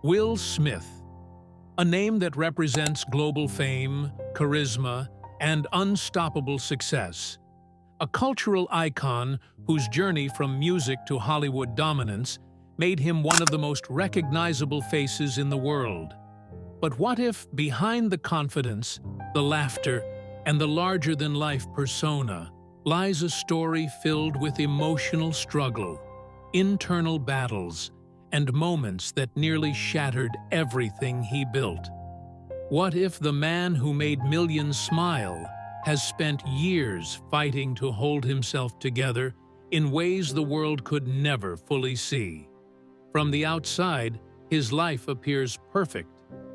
Will Smith, a name that represents global fame, charisma, and unstoppable success. A cultural icon whose journey from music to Hollywood dominance made him one of the most recognizable faces in the world. But what if, behind the confidence, the laughter, and the larger-than-life persona, lies a story filled with emotional struggle, internal battles, and moments that nearly shattered everything he built? What if the man who made millions smile has spent years fighting to hold himself together in ways the world could never fully see? From the outside, his life appears perfect.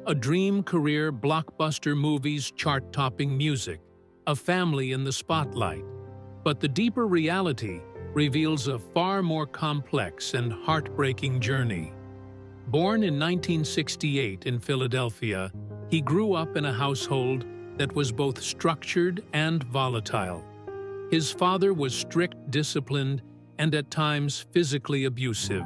A dream career, blockbuster movies, chart-topping music, a family in the spotlight. But the deeper reality reveals a far more complex and heartbreaking journey. Born in 1968 in Philadelphia, he grew up in a household that was both structured and volatile. His father was strict, disciplined, and at times physically abusive,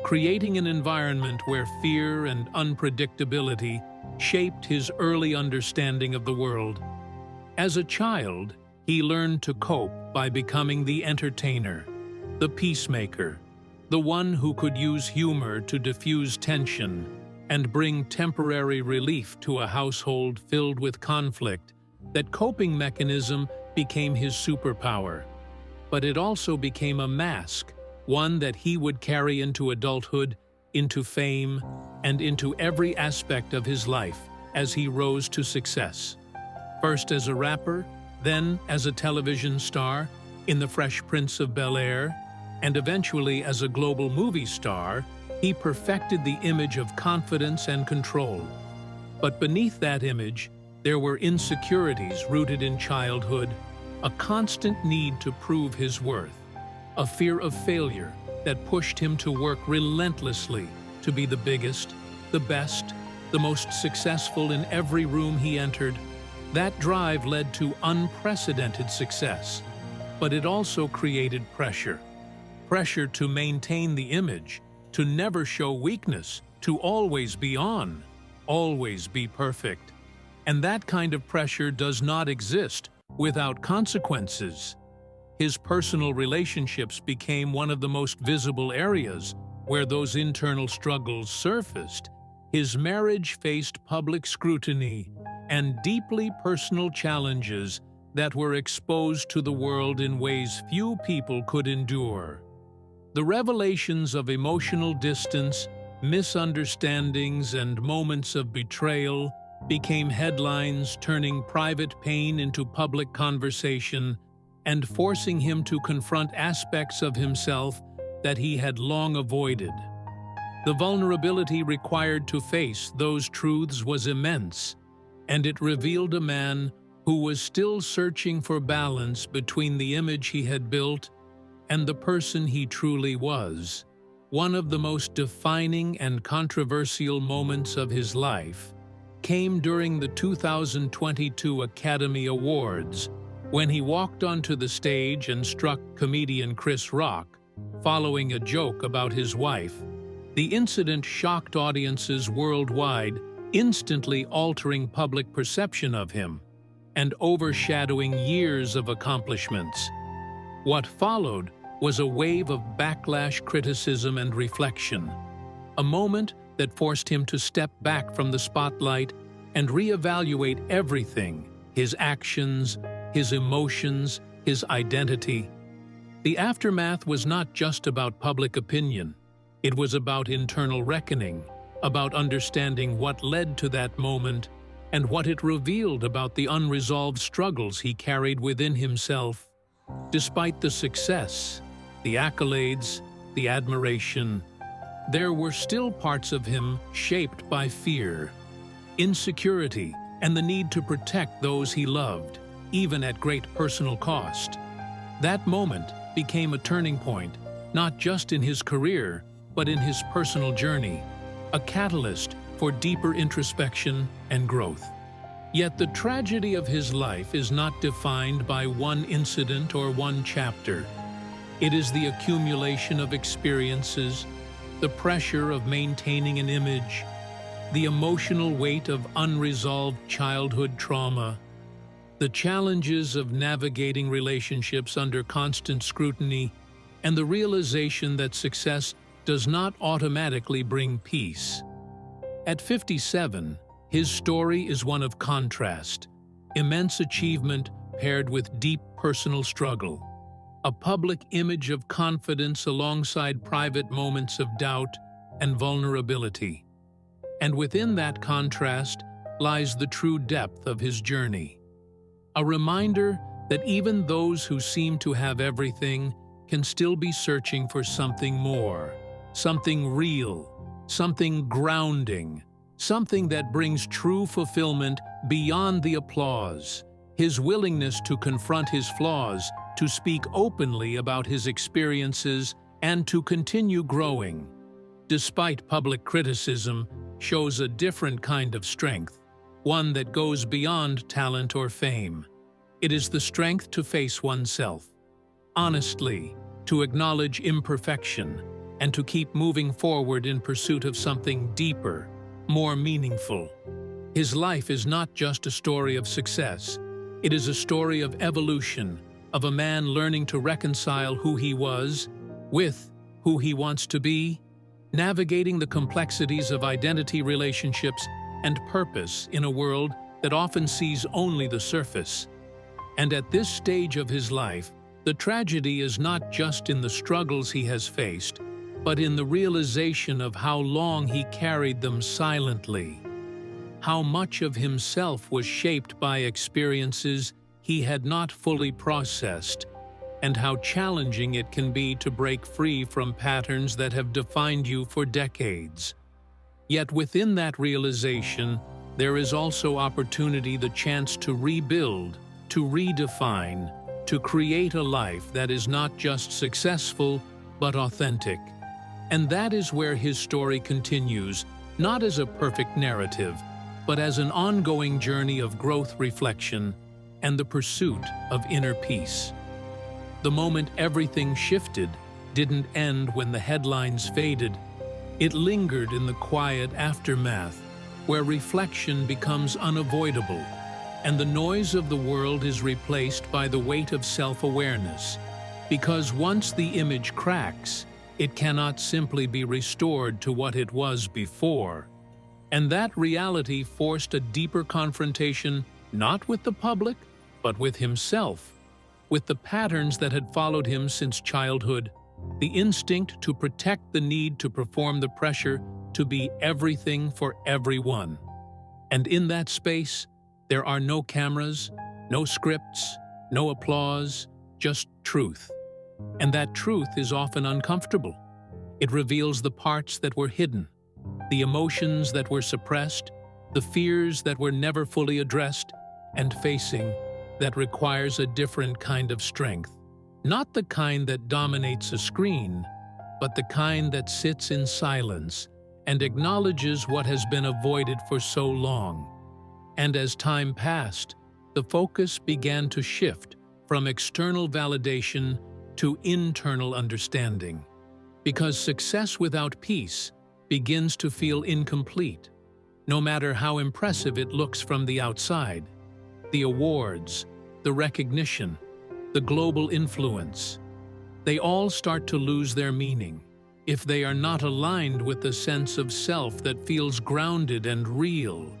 creating an environment where fear and unpredictability shaped his early understanding of the world. As a child, he learned to cope by becoming the entertainer, the peacemaker, the one who could use humor to diffuse tension and bring temporary relief to a household filled with conflict. That coping mechanism became his superpower. But it also became a mask, one that he would carry into adulthood, into fame, and into every aspect of his life as he rose to success. First as a rapper, then as a television star in The Fresh Prince of Bel-Air, and eventually as a global movie star, he perfected the image of confidence and control. But beneath that image, there were insecurities rooted in childhood, a constant need to prove his worth, a fear of failure that pushed him to work relentlessly to be the biggest, the best, the most successful in every room he entered. That drive led to unprecedented success, but it also created pressure. Pressure to maintain the image, to never show weakness, to always be on, always be perfect. And that kind of pressure does not exist without consequences. His personal relationships became one of the most visible areas where those internal struggles surfaced. His marriage faced public scrutiny and deeply personal challenges that were exposed to the world in ways few people could endure. The revelations of emotional distance, misunderstandings, and moments of betrayal became headlines, turning private pain into public conversation and forcing him to confront aspects of himself that he had long avoided. The vulnerability required to face those truths was immense, and it revealed a man who was still searching for balance between the image he had built and the person he truly was. One of the most defining and controversial moments of his life came during the 2022 Academy Awards, when he walked onto the stage and struck comedian Chris Rock, following a joke about his wife. The incident shocked audiences worldwide, instantly altering public perception of him and overshadowing years of accomplishments. What followed was a wave of backlash, criticism, and reflection, a moment that forced him to step back from the spotlight and reevaluate everything: his actions, his emotions, his identity. The aftermath was not just about public opinion. It was about internal reckoning, about understanding what led to that moment and what it revealed about the unresolved struggles he carried within himself. Despite the success, the accolades, the admiration, there were still parts of him shaped by fear, insecurity, and the need to protect those he loved, even at great personal cost. That moment became a turning point, not just in his career, but in his personal journey, a catalyst for deeper introspection and growth. Yet the tragedy of his life is not defined by one incident or one chapter. It is the accumulation of experiences, the pressure of maintaining an image, the emotional weight of unresolved childhood trauma, the challenges of navigating relationships under constant scrutiny, and the realization that success does not automatically bring peace. At 57, his story is one of contrast, immense achievement paired with deep personal struggle, a public image of confidence alongside private moments of doubt and vulnerability. And within that contrast lies the true depth of his journey. A reminder that even those who seem to have everything can still be searching for something more, something real, something grounding, something that brings true fulfillment beyond the applause. His willingness to confront his flaws, to speak openly about his experiences, and to continue growing, despite public criticism, shows a different kind of strength, one that goes beyond talent or fame. It is the strength to face oneself, honestly, to acknowledge imperfection, and to keep moving forward in pursuit of something deeper, more meaningful. His life is not just a story of success. It is a story of evolution, of a man learning to reconcile who he was with who he wants to be, navigating the complexities of identity, relationships, and purpose in a world that often sees only the surface. And at this stage of his life, the tragedy is not just in the struggles he has faced, but in the realization of how long he carried them silently, how much of himself was shaped by experiences he had not fully processed, and how challenging it can be to break free from patterns that have defined you for decades. Yet within that realization, there is also opportunity, the chance to rebuild, to redefine, to create a life that is not just successful, but authentic. And that is where his story continues, not as a perfect narrative, but as an ongoing journey of growth, reflection, and the pursuit of inner peace. The moment everything shifted didn't end when the headlines faded. It lingered in the quiet aftermath, where reflection becomes unavoidable, and the noise of the world is replaced by the weight of self-awareness. Because once the image cracks, it cannot simply be restored to what it was before. And that reality forced a deeper confrontation, not with the public, but with himself, with the patterns that had followed him since childhood, the instinct to protect, the need to perform, the pressure to be everything for everyone. And in that space, there are no cameras, no scripts, no applause, just truth. And that truth is often uncomfortable. It reveals the parts that were hidden, the emotions that were suppressed, the fears that were never fully addressed, and facing that requires a different kind of strength. Not the kind that dominates a screen, but the kind that sits in silence and acknowledges what has been avoided for so long. And as time passed, the focus began to shift from external validation to internal understanding. Because success without peace begins to feel incomplete, no matter how impressive it looks from the outside. The awards, the recognition, the global influence, they all start to lose their meaning if they are not aligned with the sense of self that feels grounded and real.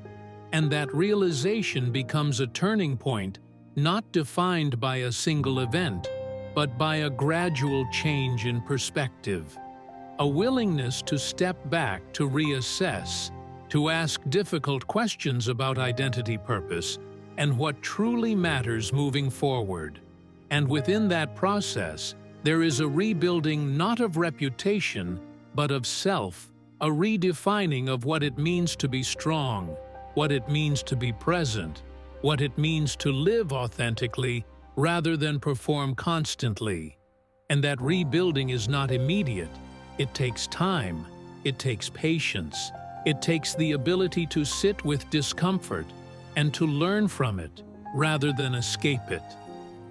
And that realization becomes a turning point, not defined by a single event, but by a gradual change in perspective. A willingness to step back, to reassess, to ask difficult questions about identity, purpose, and what truly matters moving forward. And within that process, there is a rebuilding not of reputation, but of self, a redefining of what it means to be strong, what it means to be present, what it means to live authentically rather than perform constantly. And that rebuilding is not immediate. It takes time, it takes patience, it takes the ability to sit with discomfort and to learn from it rather than escape it.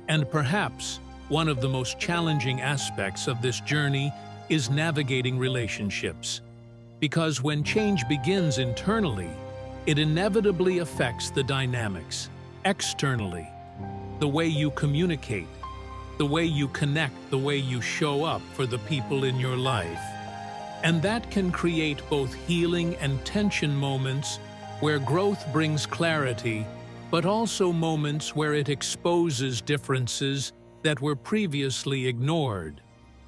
And perhaps one of the most challenging aspects of this journey is navigating relationships. Because when change begins internally, it inevitably affects the dynamics externally, the way you communicate, the way you connect, the way you show up for the people in your life. And that can create both healing and tension moments where growth brings clarity, but also moments where it exposes differences that were previously ignored.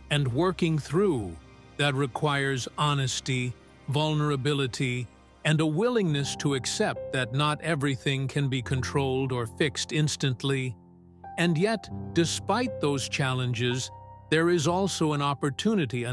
And working through that requires honesty, vulnerability, and a willingness to accept that not everything can be controlled or fixed instantly. And yet, despite those challenges, there is also an opportunity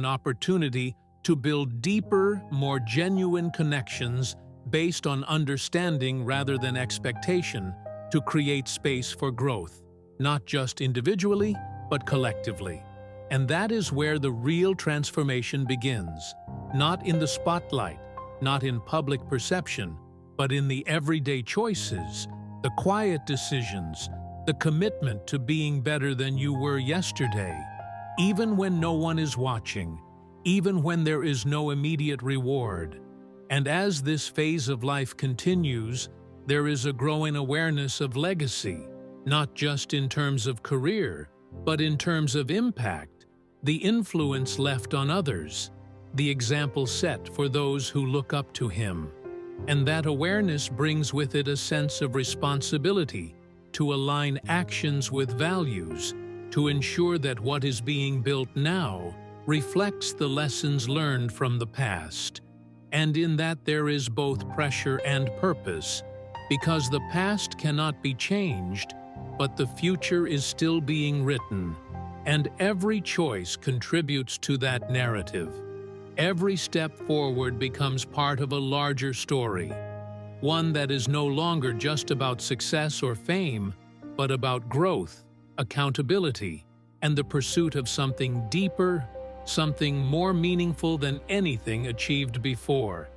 to build deeper, more genuine connections based on understanding rather than expectation, to create space for growth, not just individually, but collectively. And that is where the real transformation begins, not in the spotlight, not in public perception, but in the everyday choices, the quiet decisions, the commitment to being better than you were yesterday, even when no one is watching, even when there is no immediate reward. And as this phase of life continues, there is a growing awareness of legacy, not just in terms of career, but in terms of impact, the influence left on others, the example set for those who look up to him. And that awareness brings with it a sense of responsibility to align actions with values, to ensure that what is being built now reflects the lessons learned from the past. And in that there is both pressure and purpose, because the past cannot be changed, but the future is still being written, and every choice contributes to that narrative. Every step forward becomes part of a larger story, one that is no longer just about success or fame, but about growth, accountability, and the pursuit of something deeper, something more meaningful than anything achieved before.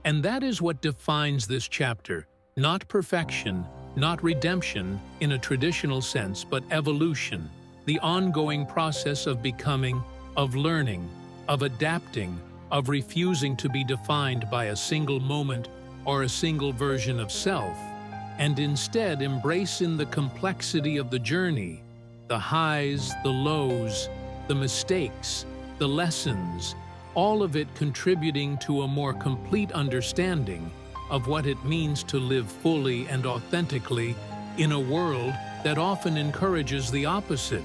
And that is what defines this chapter, not perfection, not redemption in a traditional sense, but evolution, the ongoing process of becoming, of learning, of adapting, of refusing to be defined by a single moment or a single version of self, and instead embracing the complexity of the journey, the highs, the lows, the mistakes, the lessons, all of it contributing to a more complete understanding of what it means to live fully and authentically in a world that often encourages the opposite.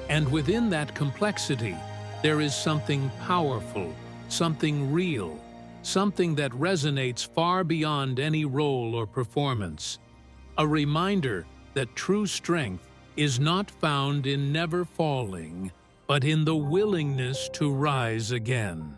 And within that complexity, there is something powerful, something real, something that resonates far beyond any role or performance. A reminder that true strength is not found in never falling, but in the willingness to rise again.